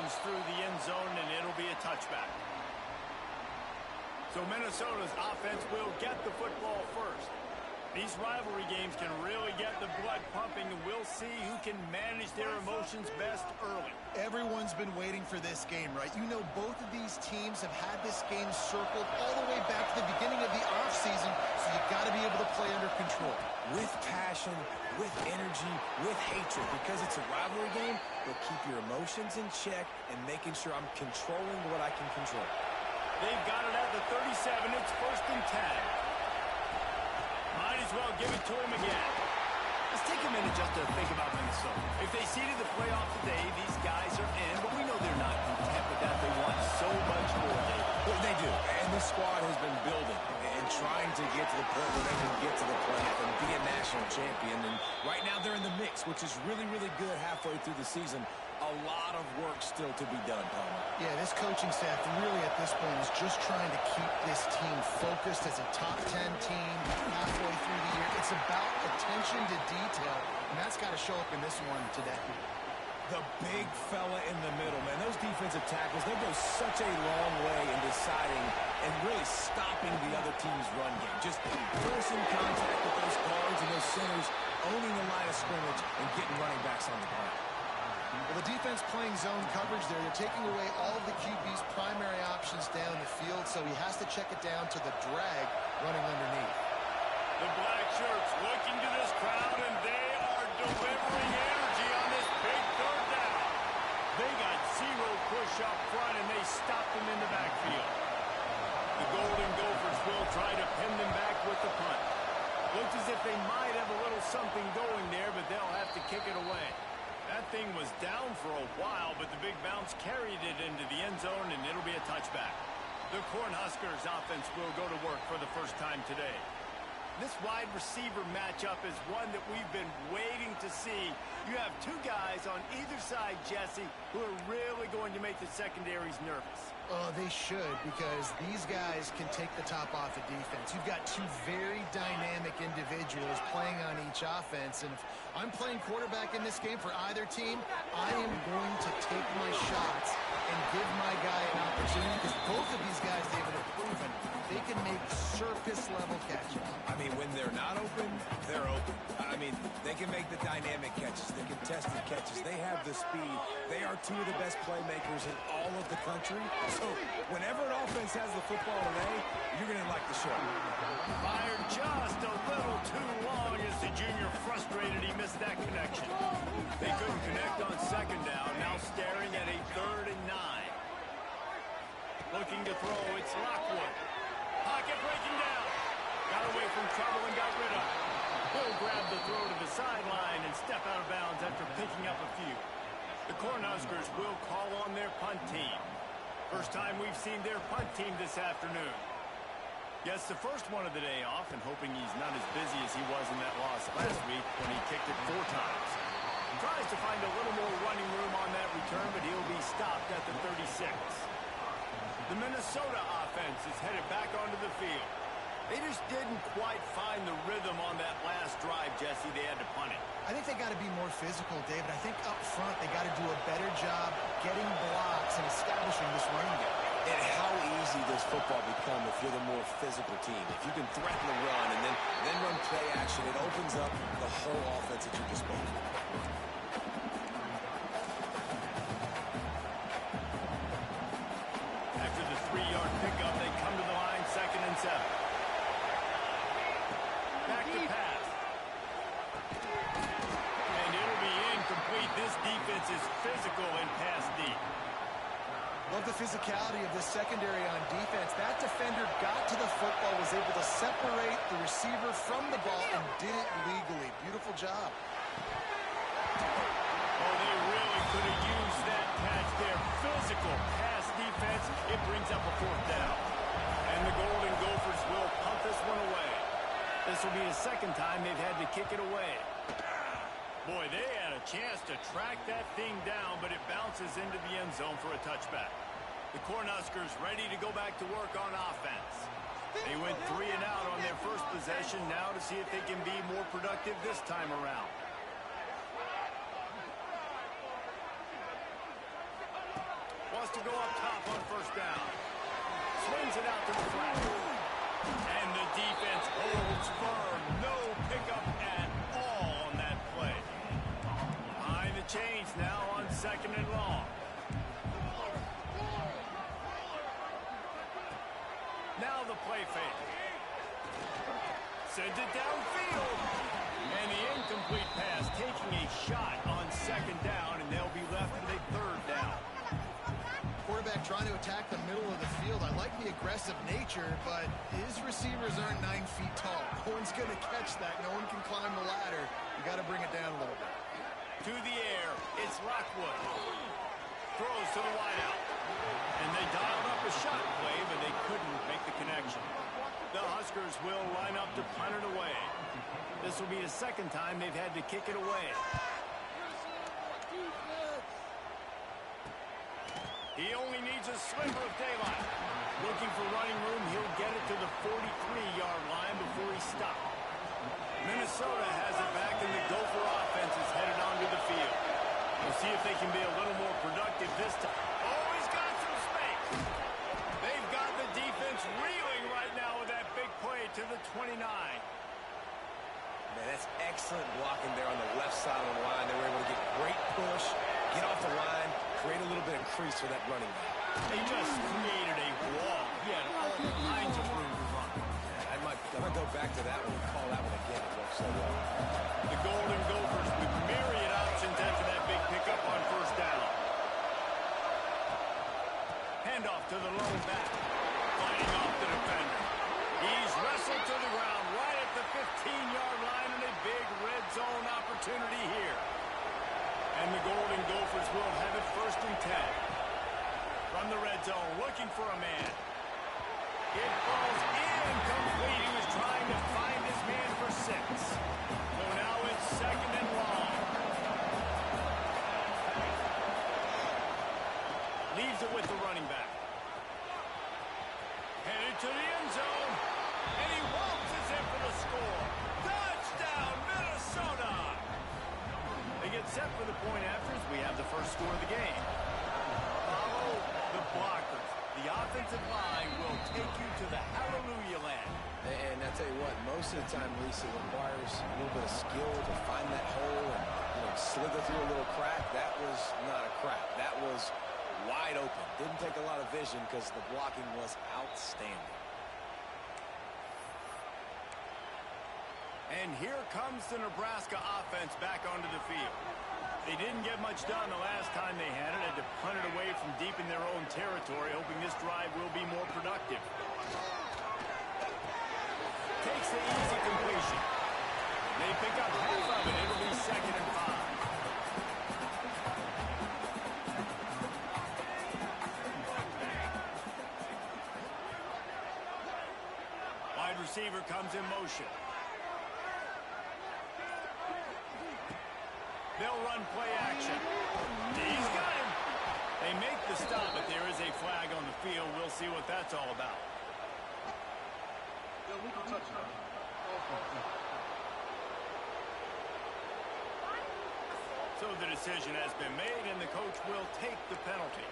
runs through the end zone, and it'll be a touchback. So Minnesota's offense will get the football first. These rivalry games can really get the blood pumping, and we'll see who can manage their emotions best early. Everyone's been waiting for this game, right? You know, both of these teams have had this game circled all the way back to the beginning of the offseason, so you've got to be able to play under control. With passion, with energy, with hatred. Because it's a rivalry game, you'll keep your emotions in check and making sure I'm controlling what I can control. They've got it at the 37. It's 1st and 10. Might as well give it to him again. Let's take a minute just to think about Minnesota. If they seeded the playoff today, these guys are in, but we know they're not content with that. They want so much more. Well, they do, and this squad has been building and trying to get to the point where they can get to the playoff and be a national champion. And right now they're in the mix, which is really, really good halfway through the season. A lot of work still to be done, Palmer. Yeah, this coaching staff really at this point is just trying to keep this team focused as a top 10 team halfway through the year. It's about attention to detail, and that's got to show up in this one today. The big fella in the middle, man. Those defensive tackles, they go such a long way in deciding and really stopping the other team's run game. Just forcing contact with those guards and those centers, owning the line of scrimmage, and getting running backs on the ground. Well, the defense playing zone coverage there. They're taking away all of the QB's primary options down the field, so he has to check it down to the drag running underneath. The black shirts looking to this crowd, and they are delivering energy on this big 3rd down. They got 0 push up front, and they stopped them in the backfield. The Golden Gophers will try to pin them back with the punt. Looks as if they might have a little something going there, but they'll have to kick it away. That thing was down for a while, but the big bounce carried it into the end zone, and it'll be a touchback. The Cornhuskers offense will go to work for the first time today. This wide receiver matchup is one that we've been waiting to see. You have 2 guys on either side, Jesse, who are really going to make the secondaries nervous. Oh, they should, because these guys can take the top off the defense. You've got 2 very dynamic individuals playing on each offense, and if I'm playing quarterback in this game for either team, I am going to take my shots and give my guy an opportunity, because both of these guys, David, have proven they can make circus-level catches. I mean, when they're not open, they're open. I mean, they can make the dynamic catches, the contested catches. They have the speed. They are 2 of the best playmakers in all of the country. So whenever an offense has the football today, you're going to like the show. Fired just a little too long as the junior frustrated he missed that connection. They couldn't connect on 2nd down, now staring at a 3rd and 9. Looking to throw, it's Lockwood. Pocket breaking down. Got away from trouble and got rid of it. He'll grab the throw to the sideline and step out of bounds after picking up a few. The Cornhuskers will call on their punt team. First time we've seen their punt team this afternoon. Yes, the first one of the day off, and hoping he's not as busy as he was in that loss last week when he kicked it 4 times. Tries to find a little more running room on that return, but he'll be stopped at the 36. The Minnesota offense is headed back onto the field. They just didn't quite find the rhythm on that last drive, Jesse. They had to punt it. I think they got to be more physical, David. I think up front they got to do a better job getting blocks and establishing this running game. And how easy does football become if you're the more physical team? If you can threaten the run and then run play action, it opens up the whole offense at your disposal. After the 3-yard pickup, they come to the line, 2nd and 7. Back to pass. And it'll be incomplete. This defense is physical and pass deep. Love the physicality of the secondary on defense. That defender got to the football, was able to separate the receiver from the ball, and did it legally. Beautiful job. Oh, they really could have used that catch there. Physical pass defense. It brings up a 4th down. And the Golden Gophers will punt this one away. This will be the 2nd time they've had to kick it away. Boy, they had a chance to track that thing down, but it bounces into the end zone for a touchback. The Cornhuskers ready to go back to work on offense. They went 3 and out on their first possession, now to see if they can be more productive this time around. wants to go up top on first down. Swings it out to the flat. And the defense holds firm. No pickup at all on that play. Behind the chains now on second and long. Now the play fake. Sends it downfield. And the incomplete pass taking a shot on second down, and they'll be left with a third down. Quarterback trying to attack the middle of the field. I like the aggressive nature, but his receivers aren't 9 feet tall. No one's going to catch that. No one can climb the ladder. You got to bring it down a little bit. To the air, it's Lockwood. Throws to the wideout. And they dialed up a shot play, but they couldn't make the connection. The Huskers will line up to punt it away. This will be the second time they've had to kick it away. He only needs a sliver of daylight. Looking for running room, he'll get it to the 43-yard line before he stops. Minnesota has it back, and the Gopher offense is headed onto the field. We'll see if they can be a little more productive this time. Oh, he's got some space. They've got the defense reeling right now with that big play to the 29. Man, that's excellent blocking there on the left side of the line. They were able to get great push, get off the line, create a little bit of crease for that running back. They just created a wall. He had all kinds of room to run. Yeah, I might go back to that one and call that one again. It worked so well. The Golden Gophers with myriad options after that big pickup on first down. Handoff to the lone back. Fighting off the defender. He's wrestled to the ground right at the 15-yard line, and a big red zone opportunity here. And the Golden Gophers will have it first and 10. From the red zone, looking for a man. It falls incomplete. He was trying to find his man for 6. So now it's second and long. Leaves it with the running back. Headed to the end zone. And he waltzes in for the score. Touchdown, Minnesota! They get set for the point after as we have the first score of the game. Follow the blockers. The offensive line will take you to the hallelujah land. And I tell you what, most of the time, Lisa, it requires a little bit of skill to find that hole and slither through a little crack. That was not a crack. That was wide open. Didn't take a lot of vision because the blocking was outstanding. And here comes the Nebraska offense back onto the field. They didn't get much done the last time they had it. Had to punt it away from deep in their own territory, hoping this drive will be more productive. Takes the easy completion. They pick up half of it. It'll be second and 5. Wide receiver comes in motion. They'll run play action. He's got him. They make the stop, but there is a flag on the field. We'll see what that's all about. So the decision has been made, and the coach will take the penalty.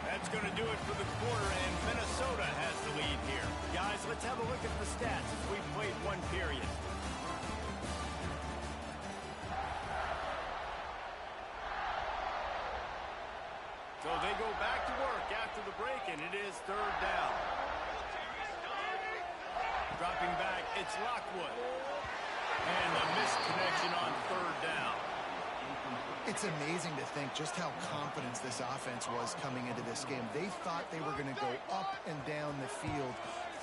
That's going to do it for the quarter, and Minnesota has the lead here. Guys, let's have a look at the stats as we've played one period. So they go back to work after the break, and it is third down. Dropping back, it's Lockwood. And a missed connection on third down. It's amazing to think just how confident this offense was coming into this game. They thought they were going to go up and down the field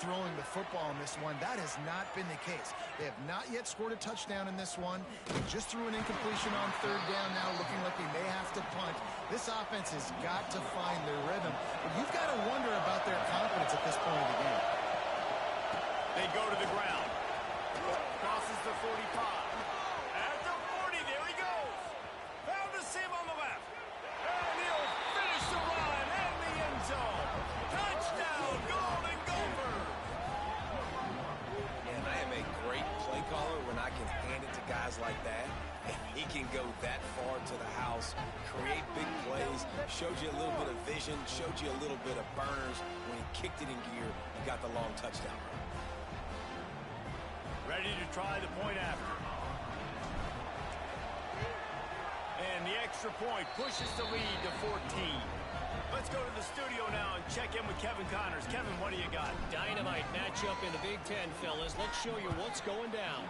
throwing the football in this one. That has not been the case. They have not yet scored a touchdown in this one. They just threw an incompletion on third down now, looking like they may have to punt. This offense has got to find their rhythm. But you've got to wonder about their confidence at this point of the game. They go to the ground. Crosses the 45. At the 40, there he goes. Found the seam on the left. And he'll finish the run in the end zone. Touchdown, Golden Gophers. And I am like that. And he can go that far to the house, create big plays, showed you a little bit of vision, showed you a little bit of burners when he kicked it in gear and got the long touchdown run. Ready to try the point after. And the extra point pushes the lead to 14. Let's go to the studio now and check in with Kevin Connors. Kevin, what do you got? Dynamite matchup in the Big Ten, fellas. Let's show you what's going down.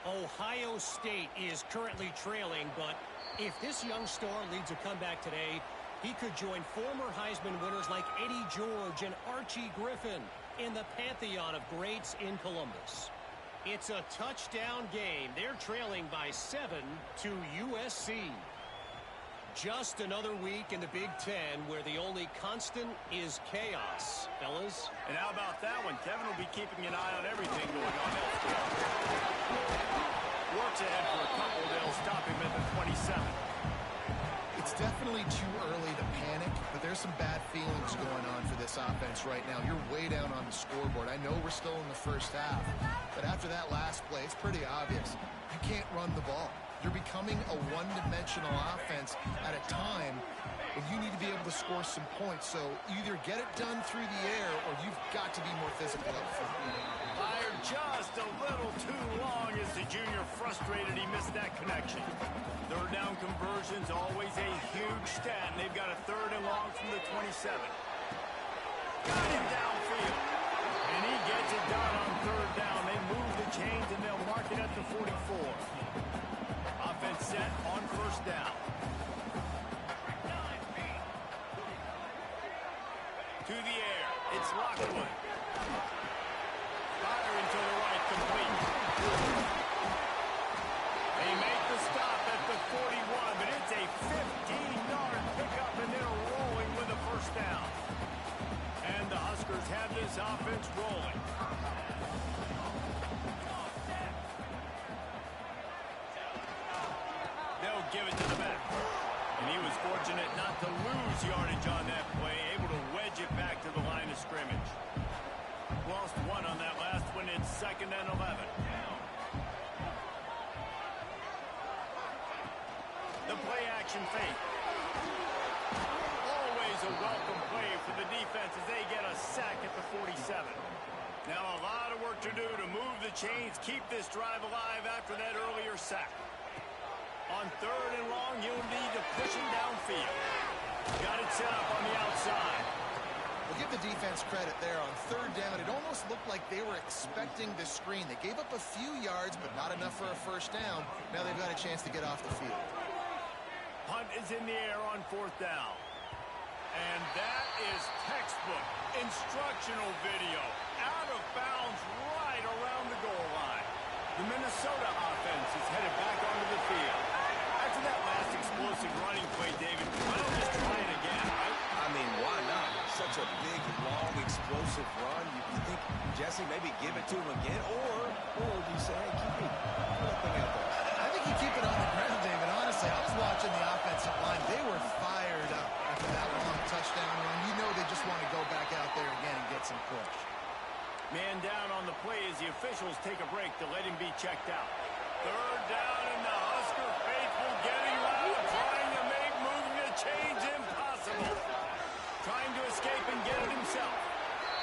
Ohio State is currently trailing, but if this young star leads a comeback today, he could join former Heisman winners like Eddie George and Archie Griffin in the pantheon of greats in Columbus. It's a touchdown game. They're trailing by 7 to USC. Just another week in the Big Ten where the only constant is chaos, fellas. And how about that one? Kevin will be keeping an eye on everything going on elsewhere. Works ahead for a couple. They'll stop him at the 27. It's definitely too early to panic, but there's some bad feelings going on for this offense right now. You're way down on the scoreboard. I know we're still in the first half, but after that last play, it's pretty obvious. You can't run the ball. You're becoming a one-dimensional offense at a time when you need to be able to score some points. So either get it done through the air or you've got to be more physical up front. Fired just a little too long as the junior frustrated he missed that connection. Third down conversions, always a huge stat, and they've got a third and long from the 27. Got him downfield. And he gets it done on third down. They move the chains, and they'll mark it at the 44. Offense set on first down. To the air. It's Lockwood. Firing to the right, complete. They make the stop at the 41, but it's a 15-yard pickup, and they're rolling with a first down. And the Huskers have this offense rolling. They'll give it to the back. And he was fortunate not to lose yardage on that play, able to wedge it back to the line of scrimmage. Lost one on that last one. It's 2nd and 11. The play action fake. Always a welcome play for the defense as they get a sack at the 47. Now a lot of work to do to move the chains, keep this drive alive after that earlier sack. On third and long, you'll need to push him downfield. Got it set up on the outside. We'll give the defense credit there. On third down, it almost looked like they were expecting the screen. They gave up a few yards, but not enough for a first down. Now they've got a chance to get off the field. Punt is in the air on fourth down. And that is textbook instructional video. Out of bounds right around the goal line. The Minnesota offense is headed back onto the field. After that last explosive running play, David, why don't just try it again, right? I mean, why not? Such a big, long, explosive run. You think, Jesse, maybe give it to him again? Or do you say, hey, keep that thing out there? I think you keep it on the ground, David. Honestly, I was watching the offensive line. They were fired up after that long touchdown run. You know they just want to go back out there again and get some push. Man down on the play as the officials take a break to let him be checked out. Third down and the Husker faithful getting loud, trying to make moving the chains impossible. Trying to escape and get it himself.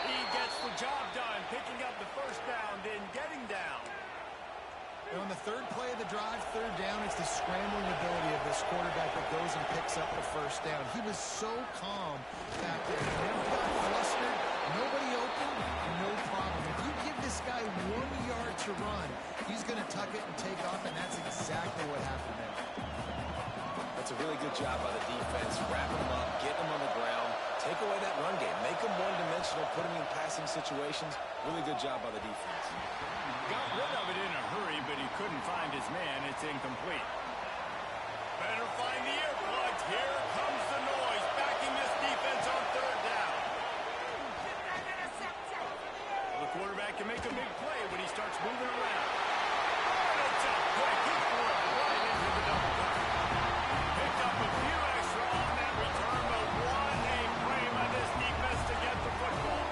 He gets the job done, picking up the first down, then getting down. And on the third play of the drive, third down, it's the scrambling ability of this quarterback that goes and picks up the first down. He was so calm back there. He never got flustered. Nobody open, no problem. If you give this guy 1 yard to run, he's going to tuck it and take off, and that's exactly what happened there. That's a really good job by the defense. Wrap him up, get him on the ground, take away that run game, make him one-dimensional, put him in passing situations. Really good job by the defense. Got rid of it in a hurry, but he couldn't find his man. It's incomplete. Better find the earplugs. Here comes the noise, backing this defense on third down. The quarterback can make a big play when he starts moving around. It's a quick hit for it right into the double cover. Picked up a few extra on that return, but one a play by this defense to get the football.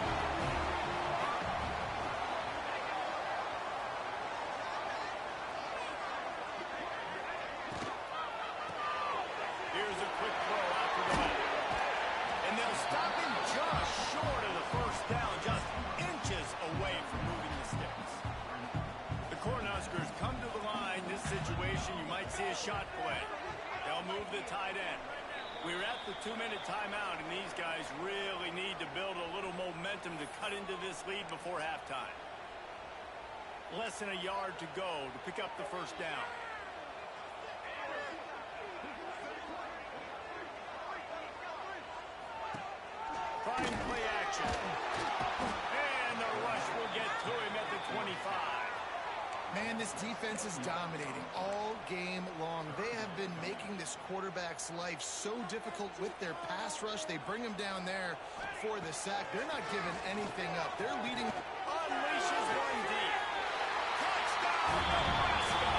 see a shot play. They'll move the tight end. We're at the 2-minute timeout, and these guys really need to build a little momentum to cut into this lead before halftime. Less than a yard to go to pick up the first down. Trying play action. And the rush will get to him at the 25. Man, this defense is dominating all game long. They have been making this quarterback's life so difficult with their pass rush. They bring him down there for the sack. They're not giving anything up. They're leading. Unleashes one deep. Touchdown, Nebraska!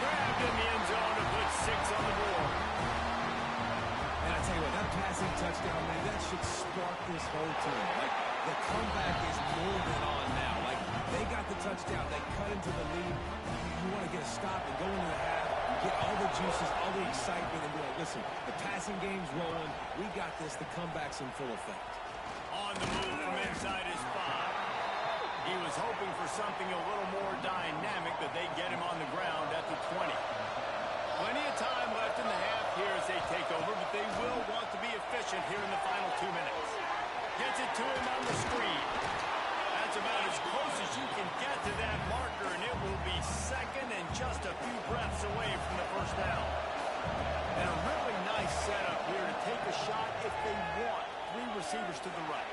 Grabbed in the end zone to put 6 on the board. And I tell you what, that passing touchdown, man, that should spark this whole team. Like, the comeback is more than on now. Like, they got the touchdown. They cut into the lead. You want to get a stop and go into the half, get all the juices, all the excitement, and be like, listen, the passing game's rolling. We got this. The comeback's in full effect. On the move from inside his 5. He was hoping for something a little more dynamic, but they get him on the ground at the 20. Plenty of time left in the half here as they take over, but they will want to be efficient here in the final 2 minutes. Gets it to him on the screen. That's about as close as you can get to that marker, and it will be second and just a few breaths away from the first down. And a really nice setup here to take a shot if they want. 3 receivers to the right.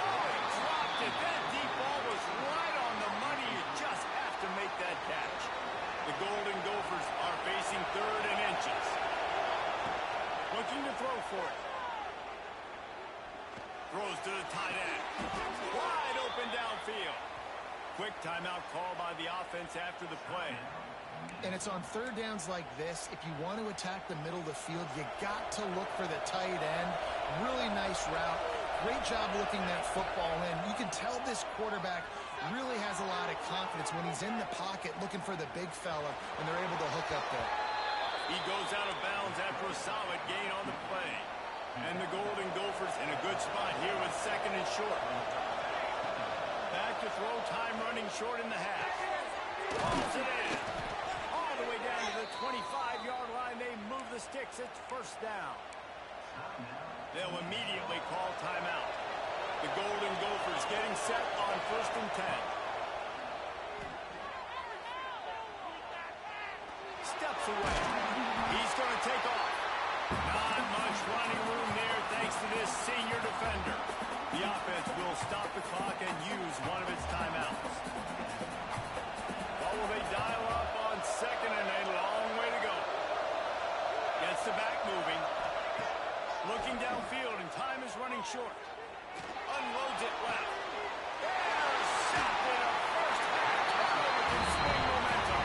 Oh, he dropped it. That deep ball was right on the money. You just have to make that catch. The Golden Gophers are facing 3rd and inches. Looking to throw for it. Throws to the tight end. Wide open downfield. Quick timeout call by the offense after the play. And it's on 3rd downs like this. If you want to attack the middle of the field, you got to look for the tight end. Really nice route. Great job looking that football in. You can tell this quarterback really has a lot of confidence when he's in the pocket looking for the big fella, and they're able to hook up there. He goes out of bounds after a solid gain on the play. And the Golden Gophers in a good spot here with 2nd and short. Back to throw, time running short in the half. Pulls it in. All the way down to the 25-yard line. They move the sticks. It's first down. They'll immediately call timeout. The Golden Gophers getting set on 1st and 10. Steps away. He's going to take off. Not much running room there thanks to this senior defender. The offense will stop the clock and use one of its timeouts. What will they dial up on 2nd and a long way to go? Gets the back moving. Looking downfield and time is running short. Unloads it left. Intercepted. A first half turnover can swing momentum.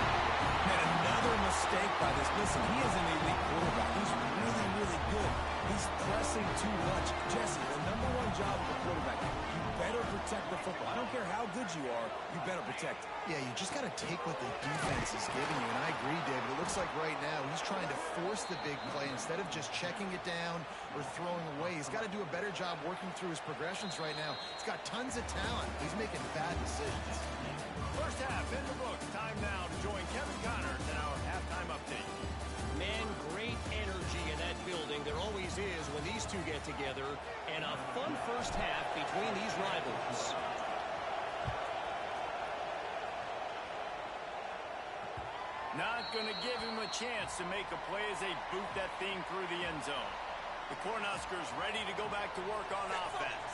Man, another mistake by this. Listen, he is an elite quarterback. He's really, really good. He's pressing too much. Jesse, the #1 job of a quarterback, you better protect the football. I don't care how good you are, you better protect it. Yeah, you just got to take what the defense is giving you. And I agree, David. It looks like right now he's trying to force the big play instead of just checking it down or throwing away. He's got to do a better job working through his progressions right now. He's got tons of talent. He's making bad decisions. First half in the books. Time now to join Kevin Connors in our halftime update. Man, great energy in that building. There always is when these two get together. And a fun first half between these rivals. Not going to give him a chance to make a play as they boot that thing through the end zone. The Cornhuskers ready to go back to work on offense.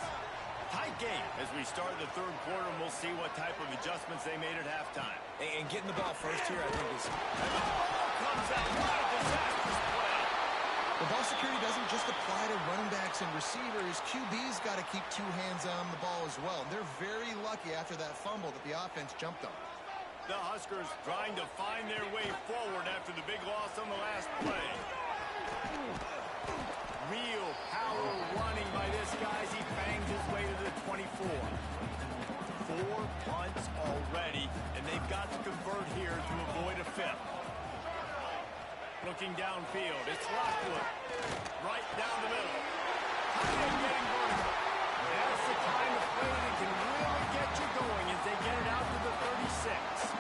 Tight game as we start the 3rd quarter, and we'll see what type of adjustments they made at halftime. And getting the ball first here, I think, is... And the ball comes out. What a disastrous play. The ball security doesn't just apply to running backs and receivers. QB's got to keep 2 hands on the ball as well. They're very lucky after that fumble that the offense jumped on. The Huskers trying to find their way forward after the big loss on the last play. Real power running by this guy as he bangs his way to the 24. 4 punts already, and they've got to convert here to avoid a 5th. Looking downfield, it's Lockwood. Right down the middle. Tight end getting vertical. That's the kind of play that can really get you going as they get it out to the 36.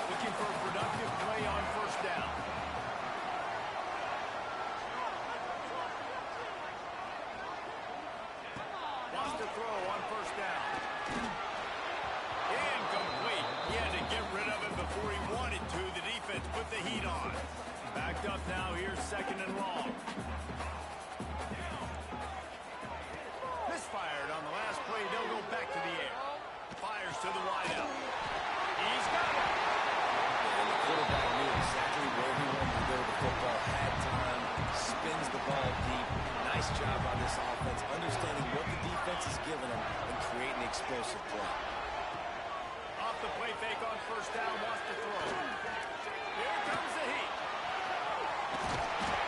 The picked up now. Here's second and long. Misfired on the last play. They'll go back to the air. Fires to the wideout. He's got it. And the quarterback knew exactly where he wanted to go with the football. Had time. Spins the ball deep. Nice job by this offense, understanding what the defense is giving them and creating explosive play. Off the play fake on first down, wants to throw. Here comes the heat.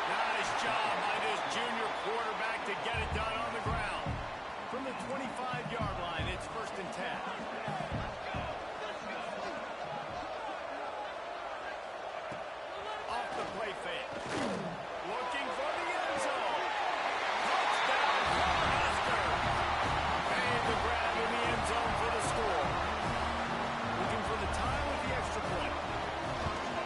Nice job by this junior quarterback to get it done on the ground. From the 25-yard line, it's first and 10. Off the play fake. Looking for the end zone. Touchdown, Nebraska. Made the grab in the end zone for the score. Looking for the tie with the extra point.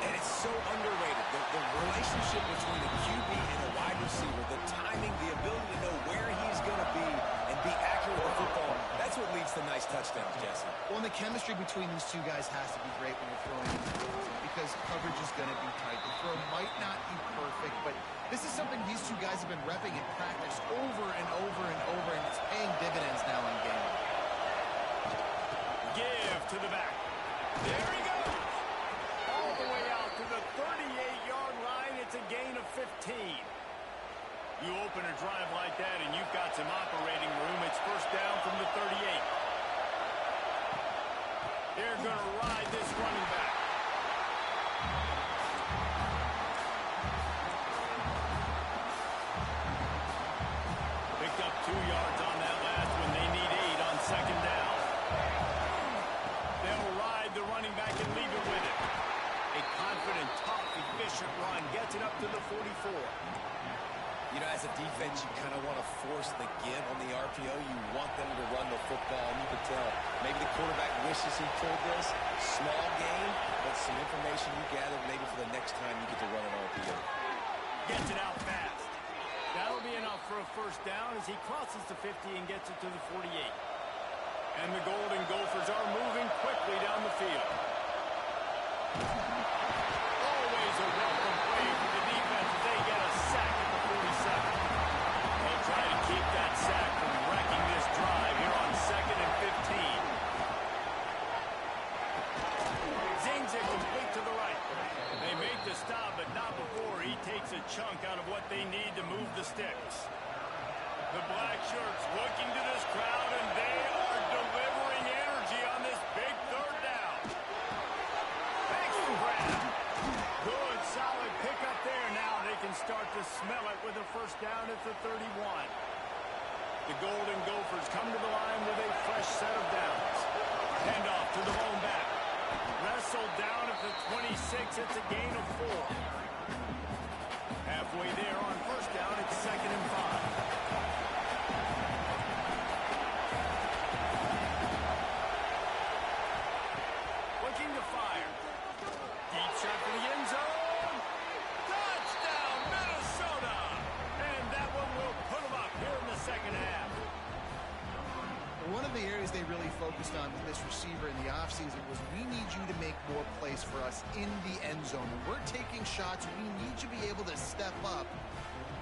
And it's so underrated. The relationship between a QB and a wide receiver, the timing, the ability to know where he's going to be and be accurate with the football, that's what leads to nice touchdowns, Jesse. Well, and the chemistry between these two guys has to be great when you're throwing in the end zone because coverage is going to be tight. The throw might not be perfect, but this is something these two guys have been repping in practice over and over and over, and it's paying dividends now in game. Give to the back. There he goes. All the way out to the 38-yard line. It's a gain of 15. You open a drive like that and you've got some operating room. It's first down from the 38. They're going to ride this running back. Picked up 2 yards on that last one. They need 8 on second down. They'll ride the running back and leave it with it. A confident, tough, efficient run gets it up to the 44. You know, as a defense, you kind of want to force the give on the RPO. You want them to run the football, and you can tell maybe the quarterback wishes he pulled this. Small game, but some information you gathered maybe for the next time you get to run an RPO. Gets it out fast. That'll be enough for a first down as he crosses the 50 and gets it to the 48. And the Golden Gophers are moving quickly down the field. Always a welcome play for the defense as they get a sack at the 47. They'll try to keep that sack from wrecking this drive here on second and 15. Zings it complete to the right. They make the stop, but not before he takes a chunk out of what they need to move the sticks. The black shirts looking to this crowd, and they are delivering energy on this big third down. Extra grab. Good, solid pickup there. Now they can start to smell it with a first down at the 31. The Golden Gophers come to the line with a fresh set of downs. Handoff to the lone back. Wrestled down at the 26. It's a gain of 4. Halfway there on first down. It's second and 5. Looking to fire. Deep shot for the end zone. Touchdown, Minnesota! And that one will put them up here in the second half. One of the areas they really focused on with this receiver in the offseason was we need you to make more plays for us in the end zone. When we're taking shots, we need you to be able to step up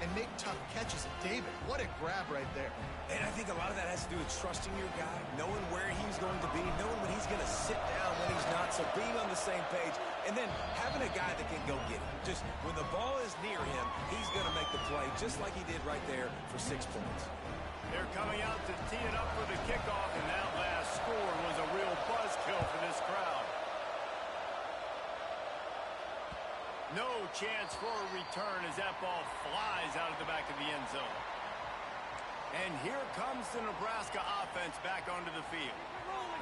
and make tough catches. And David, what a grab right there. And I think a lot of that has to do with trusting your guy, knowing where he's going to be, knowing when he's going to sit down, when he's not, so being on the same page, and then having a guy that can go get it. Just when the ball is near him, he's going to make the play, just like he did right there for 6 points. They're coming out to tee it up for the kickoff, and that last score was a real buzzkill for this crowd. No chance for a return as that ball flies out of the back of the end zone. And here comes the Nebraska offense back onto the field.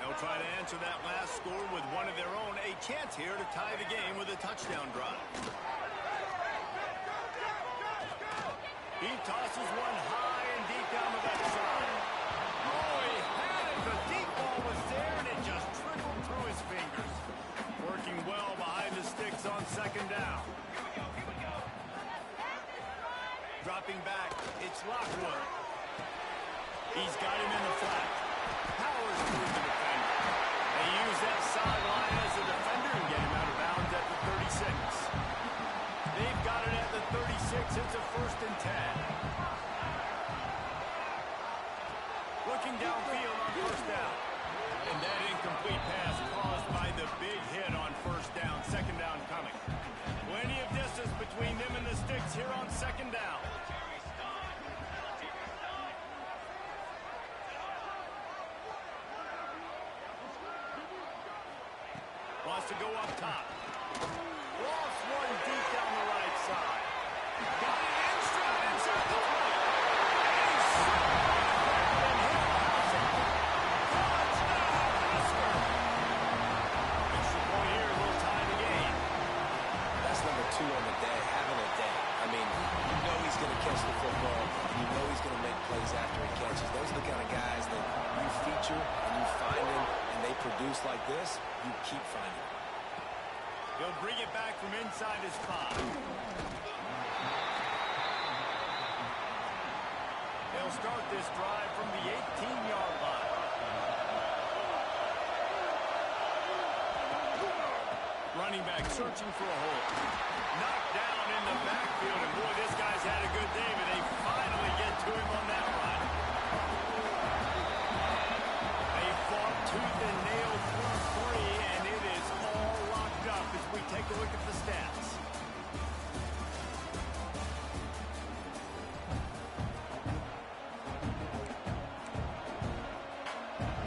They'll try to answer that last score with one of their own. A chance here to tie the game with a touchdown drive. He tosses one high and deep down the left side. Oh, he had it. The deep ball was there, and it just trickled through his fingers. Working well behind the sticks on second down. Dropping back, it's Lockwood. He's got him in the flat. Powers through the defender. They use that sideline as a defender and get him out of bounds at the 36. They've got it at incomplete pass caused by the big hit on first down. Second down coming. Plenty of distance between them and the sticks here on second down. Wants to go up top. Lost one deep down the right side. Got it in stride inside the 20. And he's and hit touchdown, Husker. Extra point here, a little tie the game. That's number 2 on the day, having a day. I mean, you know he's going to catch the football, and you know he's going to make plays after he catches. Those are the kind of guys that you feature and you find them, and they produce like this, you keep finding them. He'll bring it back from inside his 5. They'll start this drive from the 18-yard line. Running back searching for a hole. Knocked down in the backfield, and boy, this guy's had a good day, but they finally get to him on that run. They fought tooth and nail through 3, and it is all locked up as we take a look at the stats.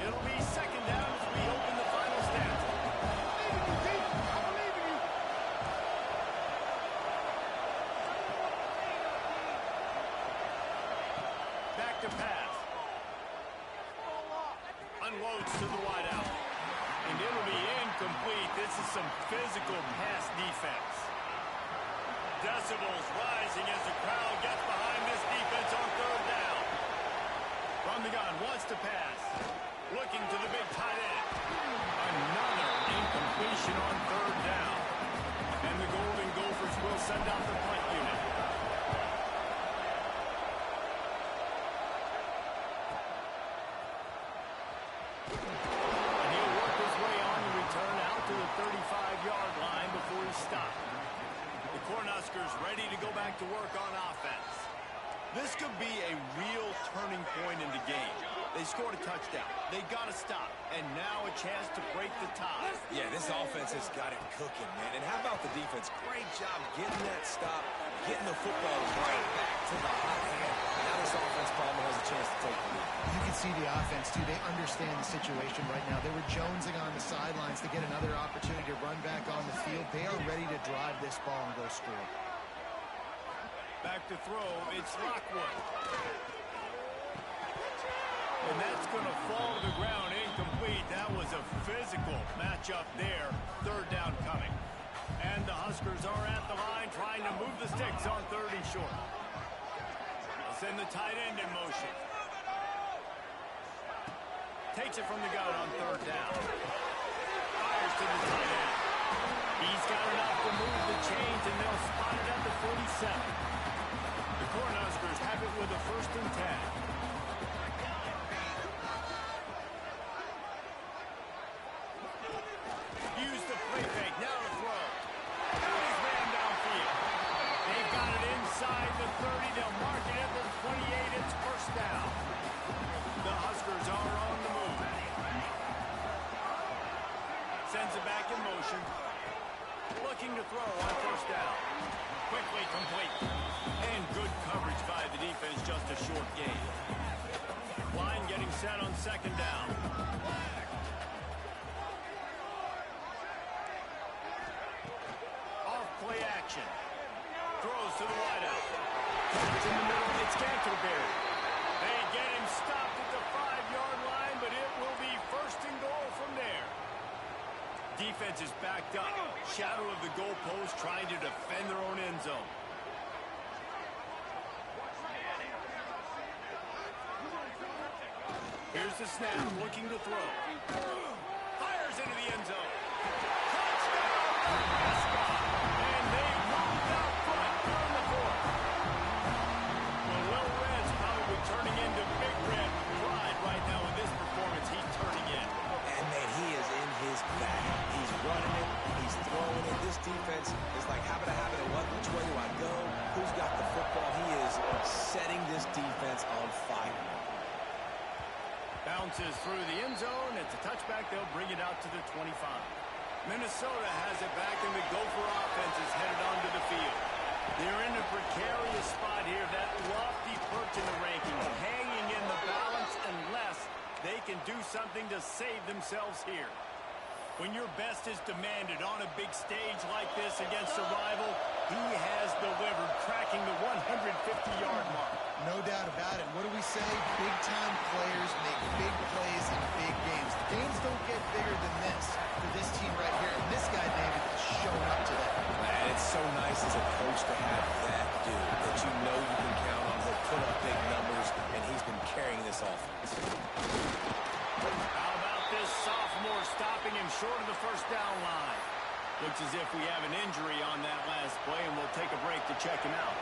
It'll be second down as we open the final stats. Back to pass. Unloads to the wideout. And it'll be incomplete. This is some physical pass defense. Decibels rising as the crowd gets behind this defense on third down. From the gun, wants to pass. Looking to the big tight end. Another incompletion on third down. And the Golden Gophers will send out the punt unit. And he'll work his way on the return out to the 35-yard line before he stopped. The Cornhuskers ready to go back to work on offense. This could be a real turning point in the game. They scored a touchdown. They got to stop. And now a chance to break the tie. Yeah, this offense has got it cooking, man. And how about the defense? Great job getting that stop, getting the football right back to the hot hand. Now this offense probably has a chance to take the lead. You can see the offense, too. They understand the situation right now. They were jonesing on the sidelines to get another opportunity to run back on the field. They are ready to drive this ball and go score. Back to throw, it's Lockwood. And that's going to fall to the ground incomplete. That was a physical matchup there. Third down coming. And the Huskers are at the line trying to move the sticks on third and short. They'll send the tight end in motion. Takes it from the gun on third down. Fires to the tight end. He's got enough to move the chains, and they'll spot it at the 47. The Cornhuskers have it with a 1st and 10. Use the play fake, now to throw. Got his man downfield. They've got it inside the 30. They'll mark it at the 28. It's first down. The Huskers are on the move. Sends it back in motion. Looking to throw on first down. Quickly complete. And good coverage by the defense, just a short gain. Line getting set on second down. Off-play action. Throws to the wideout. It's in the middle. It's Canterbury. They get him stopped at the 5-yard line, but it will be 1st and goal from there. Defense is backed up. Shadow of the goalpost trying to defend their own end zone. Here's the snap, looking to throw. Fires into the end zone. Touchdown, Nebraska! And they moved out front during the 4th. Well, Will Red's probably turning into Big Red pride right now in this performance. He's turning in. And, man, he is in his bag. He's running it. He's throwing it. This defense is like, how about I have it and what? Which way do I go? Who's got the football? He is setting this defense on fire. Bounces through the end zone. It's a touchdown. touchback. They'll bring it out to the 25. Minnesota has it back, and the Gopher offense is headed onto the field. They're in a precarious spot here, that lofty perch in the rankings, hanging in the balance unless they can do something to save themselves here. When your best is demanded on a big stage like this against a rival, he has delivered, cracking the 150-yard mark. No doubt about it. What do we say? Big-time players make big plays in big games. The games don't get bigger than this for this team right here. And this guy, David, is showing up today. Man, it's so nice as a coach to have that dude that you know you can count on. He'll put up big numbers, and he's been carrying this offense. How about this sophomore stopping him short of the first down line? Looks as if we have an injury on that last play, and we'll take a break to check him out.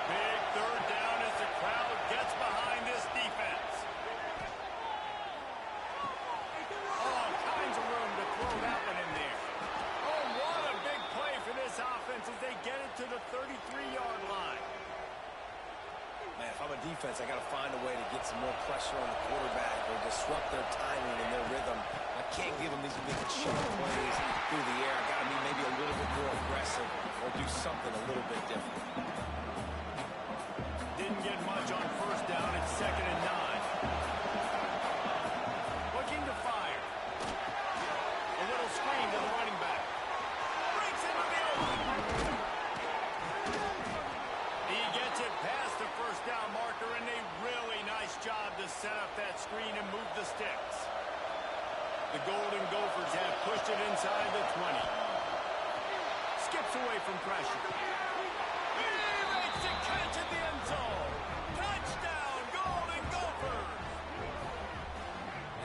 Big third down as the crowd gets behind this defense. All kinds of room to throw that one in there. Oh, what a big play for this offense as they get it to the 33-yard line. Man, if I'm a defense, I got to find a way to get some more pressure on the quarterback or disrupt their timing and their rhythm. I can't give them these big sharp plays through the air. I got to be maybe a little bit more aggressive or do something a little bit different. Didn't get much on first down. It's 2nd and 9. Looking to fire. A little screen to the running back. Breaks into the open. He gets it past the first down marker, and a really nice job to set up that screen and move the sticks. The Golden Gophers have pushed it inside the 20. Skips away from pressure. He makes the catch at the end zone. Touchdown, Golden Gophers!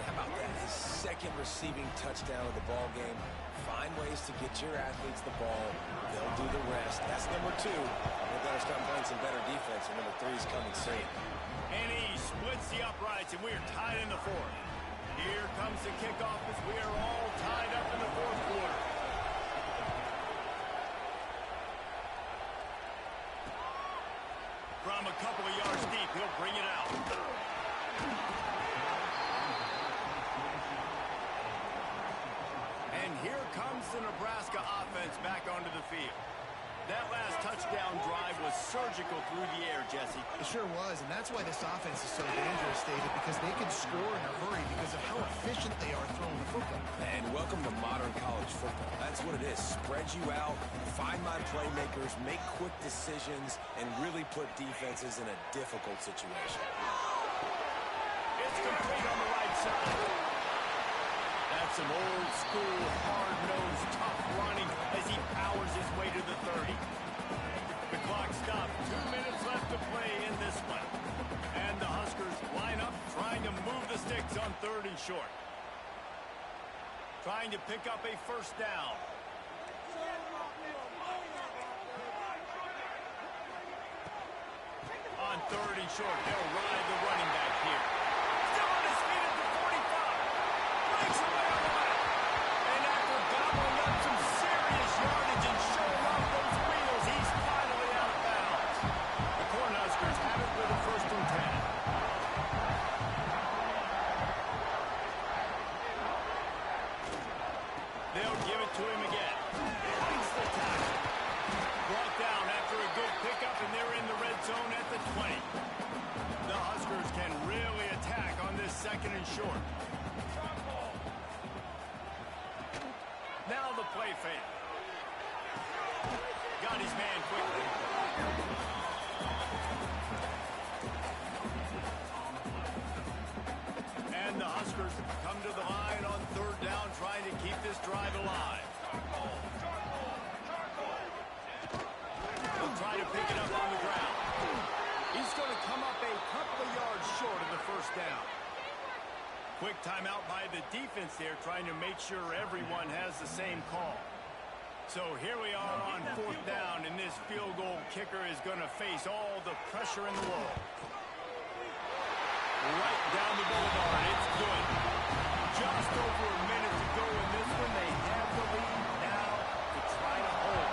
How about that? His second receiving touchdown of the ball game. Find ways to get your athletes the ball. They'll do the rest. That's number 2. They better start playing some better defense, and number 3 is coming soon. And he splits the uprights, and we're tied in the 4th. Here comes the kickoff as we are all tied up in the 4th quarter. From a couple of yards deep, he'll bring it out. And here comes the Nebraska offense back onto the field. That last touchdown drive was surgical through the air, Jesse. It sure was, and that's why this offense is so dangerous, David, because they can score in a hurry because of how efficient they are throwing the football. And welcome to modern college football. That's what it is. Spread you out, find my playmakers, make quick decisions, and really put defenses in a difficult situation. It's complete on the right side. That's some old-school, hard-nosed, tough running as he powers his way to the 30. The clock stopped. 2 minutes left to play in this one. And the Huskers line up, trying to move the sticks on 3rd and short. Trying to pick up a first down. On 3rd and short, they'll ride the running back here. Still on his feet at the 45. Breaks away on the left. And after gobbling up some serious yardage and showing off those wheels, he's finally out of bounds. The Cornhuskers have it with a 1st and 10. They'll give it to him again. Breaks the tackle. Brought down after a good pickup, and they're in the red zone at the 20. The Huskers can really attack on this 2nd and short. Now the play fake. Got his man quickly. And the Huskers come to the line on 3rd down, trying to keep this drive alive. They'll try to pick it up on the ground. He's going to come up a couple of yards short of the first down. Quick timeout by the defense there, trying to make sure everyone has the same call. So here we are on 4th down, and this field goal kicker is going to face all the pressure in the world. Right down the boulevard, it's good. Just over a minute to go in this one. They have the lead now to try to hold.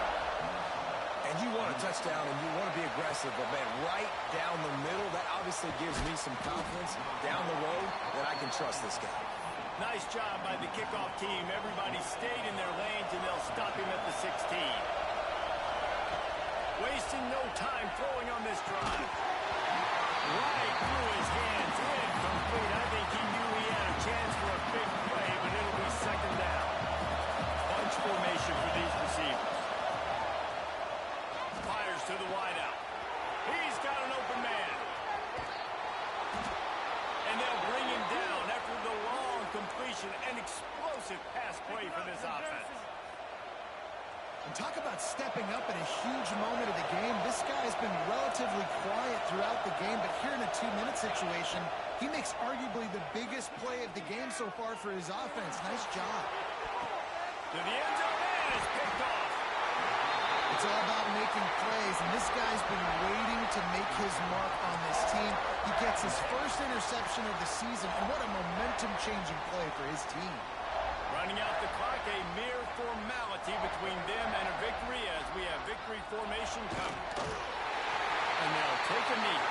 And you want a touchdown and you want to be aggressive, but man, right down the middle, that obviously gives me some confidence down the road that I can trust this guy. Nice Nice job by the kickoff team. Everybody stayed in their lanes, and they'll stop him at the 16. Wasting no time throwing on this drive. Right through his hands. Incomplete. I think he knew he had a chance for a big play, but it'll be second down. Bunch formation for these receivers. Fires to the wideout. He's got an open man. And they'll bring him down after the long completion. An explosive pass play for this offense. And talk about stepping up at a huge moment of the game. This guy's been relatively quiet throughout the game, but here in a 2-minute situation, he makes arguably the biggest play of the game so far for his offense. Nice job. To the end zone, and it's picked off. It's all about making plays, and this guy's been waiting to make his mark on this team. He gets his first interception of the season, and what a momentum-changing play for his team. Running out the clock, a mere formality between them and a victory as we have victory formation coming. And they'll take a knee.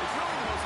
It's really the most